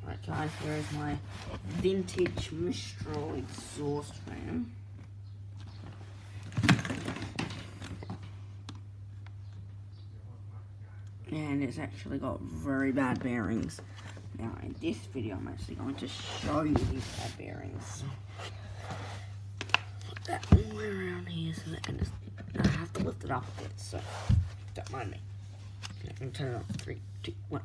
Right guys, here is my vintage Mistral exhaust fan. And it's actually got very bad bearings. Now in this video I'm actually going to show you these bad bearings. Put that all the way around here so that I have to lift it up a bit, so don't mind me. I'm going to turn it on. 3, 2, 1.